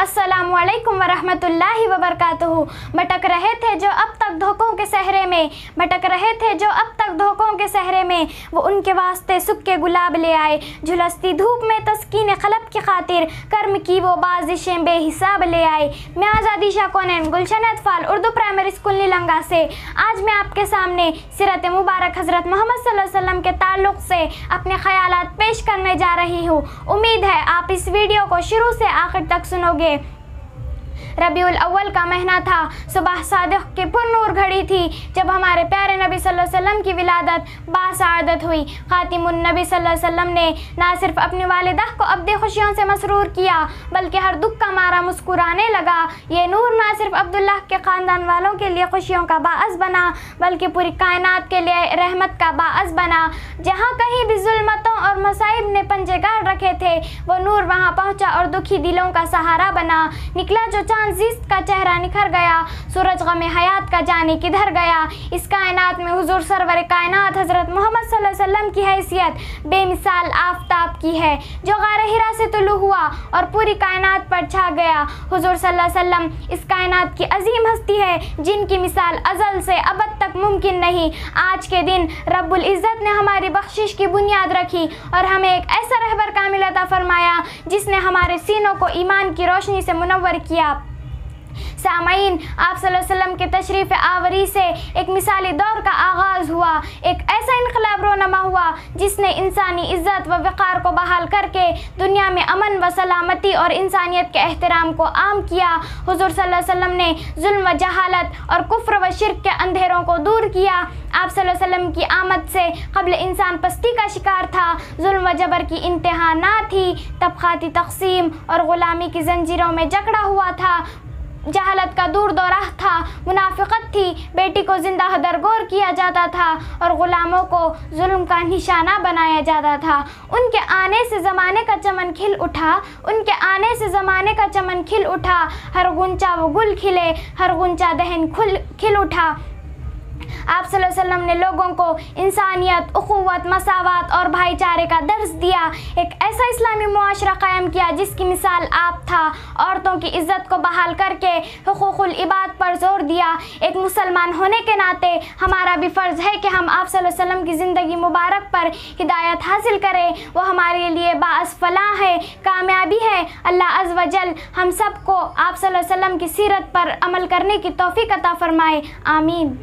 अस्सलामु अलैकुम वरहमतुल्लाहि वबरकातुहू। भटक रहे थे जो अब तक धोखों के सहरे में, भटक रहे थे जो अब तक धोखों के सहरे में, वो उनके वास्ते सूखे गुलाब ले आए। झुलसती धूप में तस्कीन क़ल्ब की खातिर कर्म की वो बाज़िशें बेहिसाब ले आए। मैं आज़ादी शाह कोनेन, गुलशन अतफाल उर्दू प्राइमरी स्कूल नीलंगा से आज मैं आपके सामने सीरत मुबारक हज़रत मोहम्मद सल्लल्लाहु अलैहि वसल्लम के ताल्लुक़ से अपने ख़यालात पेश करने जा रही हूँ। उम्मीद है आप इस वीडियो को शुरू से आखिर तक सुनोगे। रबीउल अव्वल का महीना था, सुबह सादिक़ की पुरनूर घड़ी थी जब हमारे प्यारे नबी सल्लल्लाहु अलैहि वसल्लम की विलादत बासआदत हुई। ख़ातिमुन नबी सल्लल्लाहु अलैहि वसल्लम ने ना सिर्फ अपनी वालिदा को अब्दी खुशियों से मसरूर किया बल्कि हर दुख का मारा मुस्कुराने लगा। ये नूर ना सिर्फ अब्दुल्लाह के ख़ानदान वालों के लिए खुशियों का बाअस बना बल्कि पूरी कायनात के लिए रहमत का बाअस बना। जहाँ कहीं भी जुल्मतों और मसाइब ने पंजे गाड़ रखे थे वो नूर वहाँ पहुँचा और दुखी दिलों का सहारा बना। निकला जो जीस्त का चेहरा निखर गया, सूरज गमे हयात का जाने किधर गया। इस कायनात में हुजूर सरवर कायनात हज़रत मोहम्मद सल्लल्लाहु अलैहि वसल्लम की हैसियत बेमिसाल आफताब की है जो गारे हिरा से तुलू हुआ और पूरी कायनात पर छा गया। हुजूर सल्लल्लाहु अलैहि वसल्लम इस कायनात की अजीम हस्ती है जिनकी मिसाल अज़ल से अबद तक मुमकिन नहीं। आज के दिन रब्बुल इज़्ज़त ने हमारी बख्शिश की बुनियाद रखी और हमें एक ऐसा रहबर कामिल अता फरमाया जिसने हमारे सीनों को ईमान की रोशनी से मुनव्वर किया। सामईन, आप सल्लल्लाहु अलैहि वसल्लम के तशरीफ़ आवरी से एक मिसाली दौर का आगाज़ हुआ। एक ऐसा इनकलाब रोनमा हुआ जिसने इंसानी इज़्ज़त व वक़ार को बहाल करके दुनिया में अमन व सलामती और इंसानियत के एहतराम को आम किया। हुज़ूर सल्लल्लाहु अलैहि वसल्लम ने जुल्म व जहालत और कुफ्र व शिर्क के अंधेरों को दूर किया। आप सल्लल्लाहु अलैहि वसल्लम की आमद से क़ब्ल इंसान पस्ती का शिकार था, जुल्म व जबर की इंतहा ना थी, तबक़ाती तक़सीम और ग़ुलामी की ज़ंजीरों में जकड़ा हुआ था, जहालत का दूर दौराह था, मुनाफिकत थी, बेटी को जिंदा दरगोर किया जाता था और ग़ुलामों को जुल्म का निशाना बनाया जाता था। उनके आने से ज़माने का चमन खिल उठा, उनके आने से ज़माने का चमन खिल उठा, हर गुंचा वो गुल खिले, हर गुंचा दहन खिल उठा। आप सल्लल्लाहु अलैहि वसल्लम ने लोगों को इंसानियत, उख़ुवत, मसावत और भाईचारे का दर्स दिया। एक ऐसा इस्लामी मुआशरा कायम किया जिसकी मिसाल आप था। औरतों की इज़्ज़त को बहाल करके हुकूकुल इबाद पर जोर दिया। एक मुसलमान होने के नाते हमारा भी फ़र्ज़ है कि हम आप सल्लल्लाहु अलैहि वसल्लम की ज़िंदगी मुबारक पर हिदायत हासिल करें। वो हमारे लिए बाअस फलाह है, कामयाबी है। अल्लाह अज़्ज़ व जल हम सब को आप सल्लल्लाहु अलैहि वसल्लम की सीरत पर अमल करने की तौफ़ीक़ अता फ़रमाए। आमीन।